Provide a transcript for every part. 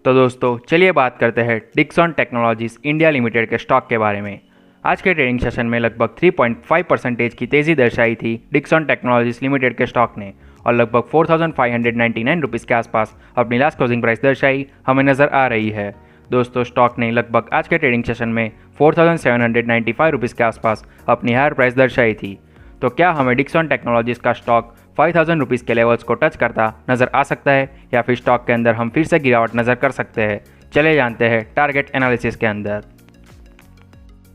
तो दोस्तों चलिए बात करते हैं डिक्सन टेक्नोलॉजीज इंडिया लिमिटेड के स्टॉक के बारे में। आज के ट्रेडिंग सेशन में लगभग 3.5% की तेज़ी दर्शाई थी डिक्सन टेक्नोलॉजीज लिमिटेड के स्टॉक ने और लगभग 4,599 रुपीज़ के आसपास अपनी लास्ट क्लोजिंग प्राइस दर्शाई हमें नज़र आ रही है। दोस्तों स्टॉक ने लगभग आज के ट्रेडिंग सेशन में 4,795 रुपीज़ के आसपास अपनी हायर प्राइस दर्शाई थी। तो क्या हमें डिक्सन टेक्नोलॉजीज का स्टॉक 5,000 रुपीज़ के लेवल्स को टच करता नज़र आ सकता है या फिर स्टॉक के अंदर हम फिर से गिरावट नज़र कर सकते हैं? चले जानते हैं टारगेट एनालिसिस के अंदर।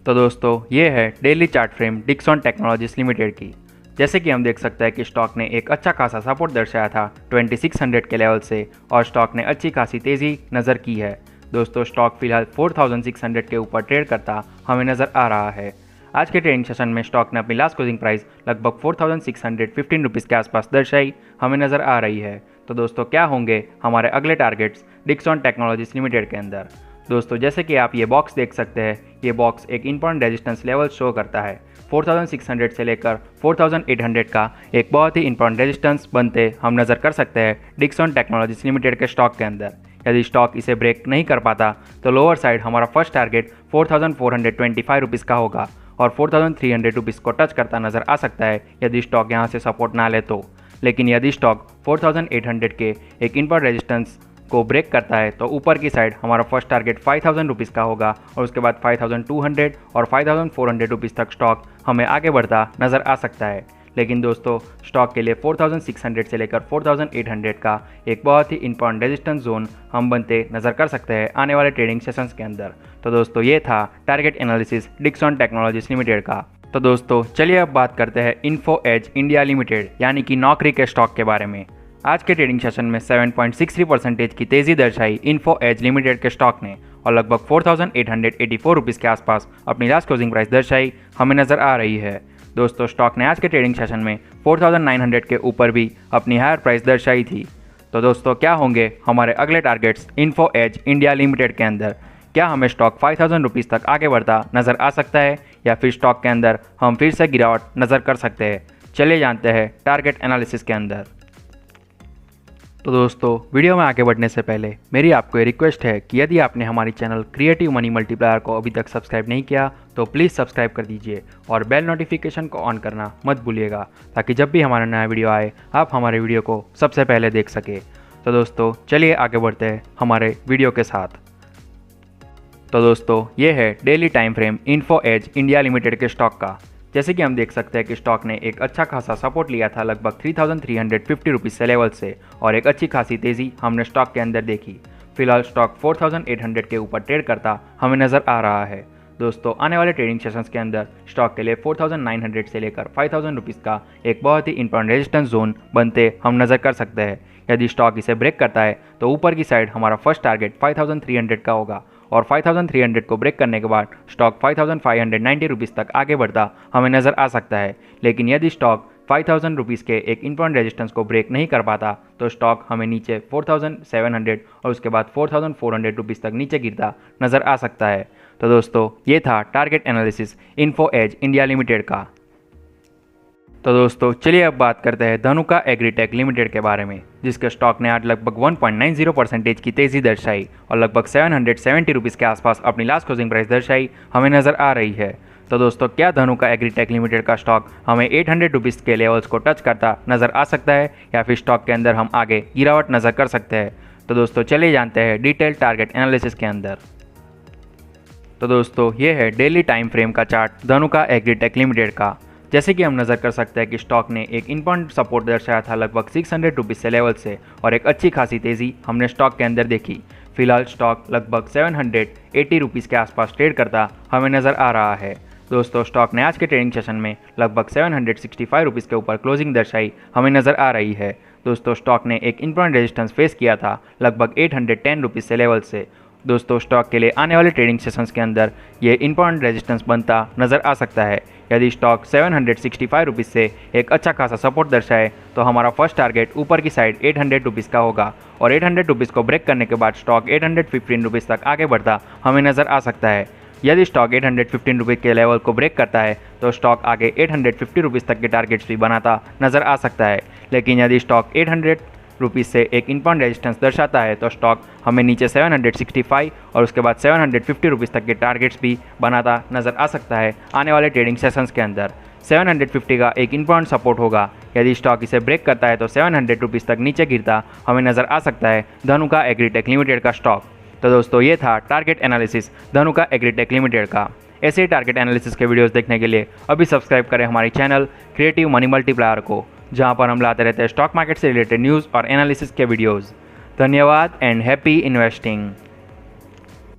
तो दोस्तों ये है daily chart frame Dixon Technologies Limited की। जैसे कि हम देख सकते हैं कि स्टॉक ने एक अच्छा खासा सपोर्ट दर्शाया था 2600 के लेवल से और स्टॉक ने अच्छी खासी तेज़ी नज़र की है। दोस्तों स्टॉक फिलहाल 4600 के ऊपर ट्रेड करता हमें नज़र आ रहा है। आज के ट्रेडिंग सेशन में स्टॉक ने अपनी लास्ट क्लोजिंग प्राइस लगभग 4615 रुपीज़ के आसपास दर्शाई हमें नज़र आ रही है। तो दोस्तों क्या होंगे हमारे अगले टारगेट्स डिक्सन टेक्नोलॉजीज लिमिटेड के अंदर? दोस्तों जैसे कि आप ये बॉक्स देख सकते हैं, ये बॉक्स एक इंपॉर्टेंट रेजिस्टेंस लेवल शो करता है। 4600 से लेकर 4800 का एक बहुत ही इंपॉर्टेंट रेजिस्टेंस बनते हम नज़र कर सकते हैं डिक्सन टेक्नोलॉजीज लिमिटेड के स्टॉक के अंदर। यदि स्टॉक इसे ब्रेक नहीं कर पाता तो लोअर साइड हमारा फर्स्ट टारगेट 4425 रुपीज़ का होगा और 4300 रुपीज़ को टच करता नज़र आ सकता है यदि स्टॉक यहाँ से सपोर्ट ना ले तो। लेकिन यदि स्टॉक 4800 के एक इनपुट रेजिस्टेंस को ब्रेक करता है तो ऊपर की साइड हमारा फर्स्ट टारगेट 5000 रुपीज़ का होगा और उसके बाद 5200 और 5400 रुपीज़ तक स्टॉक हमें आगे बढ़ता नज़र आ सकता है। लेकिन दोस्तों स्टॉक के लिए 4600 से लेकर 4800 का एक बहुत ही इंपॉर्टेंट रेजिस्टेंस जोन हम बनते नज़र कर सकते हैं आने वाले ट्रेडिंग सेशंस के अंदर। तो दोस्तों ये था target analysis Dixon Technologies Limited का। तो दोस्तों चलिए अब बात करते हैं इन्फो एज इंडिया लिमिटेड यानी कि नौकरी के स्टॉक के बारे में। आज के ट्रेडिंग सेशन में 7.63% की तेज़ी दर्शाई इन्फो एज लिमिटेड के स्टॉक ने और लगभग 4884 रुपीज़ के आसपास अपनी लास्ट क्लोजिंग प्राइस दर्शाई हमें नज़र आ रही है। दोस्तों स्टॉक ने आज के ट्रेडिंग सेशन में 4900 के ऊपर भी अपनी हायर प्राइस दर्शाई थी। तो दोस्तों क्या होंगे हमारे अगले targets Info Edge India Limited के अंदर? क्या हमें स्टॉक 5000 रुपीज़ तक आगे बढ़ता नज़र आ सकता है या फिर स्टॉक के अंदर हम फिर से गिरावट नज़र कर सकते हैं? चलिए जानते हैं टारगेट एनालिसिस के अंदर। तो दोस्तों वीडियो में आगे बढ़ने से पहले मेरी आपको ये रिक्वेस्ट है कि यदि आपने हमारी चैनल क्रिएटिव मनी मल्टीप्लायर को अभी तक सब्सक्राइब नहीं किया तो प्लीज़ सब्सक्राइब कर दीजिए और बेल नोटिफिकेशन को ऑन करना मत भूलिएगा ताकि जब भी हमारा नया वीडियो आए आप हमारे वीडियो को सबसे पहले देख सके। तो दोस्तों चलिए आगे बढ़ते हैं हमारे वीडियो के साथ। तो दोस्तों ये है daily time frame Info Edge India Limited के स्टॉक का। जैसे कि हम देख सकते हैं कि स्टॉक ने एक अच्छा खासा सपोर्ट लिया था लगभग 3350 रुपीज़ से लेवल से और एक अच्छी खासी तेज़ी हमने स्टॉक के अंदर देखी। फिलहाल स्टॉक 4800 के ऊपर ट्रेड करता हमें नज़र आ रहा है। दोस्तों आने वाले ट्रेडिंग सेशंस के अंदर स्टॉक के लिए 4900 से लेकर 5000 रुपीज़ का एक बहुत ही इंपॉर्टेंट रेजिस्टेंस जोन बनते हम नज़र कर सकते हैं। यदि स्टॉक इसे ब्रेक करता है तो ऊपर की साइड हमारा फर्स्ट टारगेट 5300 का होगा और 5300 को ब्रेक करने के बाद स्टॉक 5590 रुपीज़ तक आगे बढ़ता हमें नज़र आ सकता है। लेकिन यदि स्टॉक 5000 रुपीज़ के एक इंपॉर्टेंट रेजिस्टेंस को ब्रेक नहीं कर पाता तो स्टॉक हमें नीचे 4700 और उसके बाद 4400 रुपीज़ तक नीचे गिरता नज़र आ सकता है। तो दोस्तों ये था target analysis Info Edge India Limited का। तो दोस्तों चलिए अब बात करते हैं धनुका एग्रीटेक लिमिटेड के बारे में, जिसके स्टॉक ने आज लगभग 1.90% की तेज़ी दर्शाई और लगभग 770 रुपीज़ के आसपास अपनी लास्ट क्लोजिंग प्राइस दर्शाई हमें नज़र आ रही है। तो दोस्तों क्या धनुका एग्रीटेक लिमिटेड का स्टॉक हमें 800 रुपीज़ के लेवल्स को टच करता नज़र आ सकता है या फिर स्टॉक के अंदर हम आगे गिरावट नज़र कर सकते हैं? तो दोस्तों चलिए जानते हैं डिटेल टारगेट एनालिसिस के अंदर। तो दोस्तों ये है डेली टाइम फ्रेम का चार्ट धनुका एग्रीटेक लिमिटेड का। जैसे कि हम नज़र कर सकते हैं कि स्टॉक ने एक इंपॉर्टेंट सपोर्ट दर्शाया था लगभग 600 रुपीज़ से लेवल से और एक अच्छी खासी तेज़ी हमने स्टॉक के अंदर देखी। फिलहाल स्टॉक लगभग 780 रुपीज़ के आसपास ट्रेड करता हमें नज़र आ रहा है। दोस्तों स्टॉक ने आज के ट्रेडिंग सेशन में लगभग 765 रुपीज़ के ऊपर क्लोजिंग दर्शाई हमें नज़र आ रही है। दोस्तों स्टॉक ने एक इंपॉर्टेंट रेजिस्टेंस फेस किया था लगभग 810 रुपीज़ से लेवल से। दोस्तों स्टॉक के लिए आने वाले ट्रेडिंग सेशंस के अंदर ये इंपॉर्टेंट रेजिस्टेंस बनता नज़र आ सकता है। यदि स्टॉक 765 रुपीज़ से एक अच्छा खासा सपोर्ट दर्शाए तो हमारा फर्स्ट टारगेट ऊपर की साइड 800 रुपीज़ का होगा और 800 रुपीज़ को ब्रेक करने के बाद स्टॉक 815 रुपीज़ तक आगे बढ़ता हमें नज़र आ सकता है। यदि स्टॉक 815 रुपये के लेवल को ब्रेक करता है तो स्टॉक आगे 850 रुपीज़ तक के टारगेट्स भी बनाता नज़र आ सकता है। लेकिन यदि स्टॉक रुपीज़ से एक इनबाउंड रेजिस्टेंस दर्शाता है तो स्टॉक हमें नीचे 765 और उसके बाद 750 रुपीज़ तक के टारगेट्स भी बनाता नज़र आ सकता है आने वाले ट्रेडिंग सेशंस के अंदर। 750 का एक इनबाउंड सपोर्ट होगा। यदि स्टॉक इसे ब्रेक करता है तो 700 रुपीज़ तक नीचे गिरता हमें नज़र आ सकता है धनुका एग्रीटेक लिमिटेड का स्टॉक। तो दोस्तों ये था target analysis Dhanuka agritech limited का। ऐसे ही टारगेट एनालिसिस के वीडियोस देखने के लिए अभी सब्सक्राइब करें हमारे चैनल क्रिएटिव मनी मल्टीप्लायर को, जहां पर हम लाते रहते हैं स्टॉक मार्केट से रिलेटेड न्यूज़ और एनालिसिस के वीडियोस। धन्यवाद एंड हैप्पी इन्वेस्टिंग।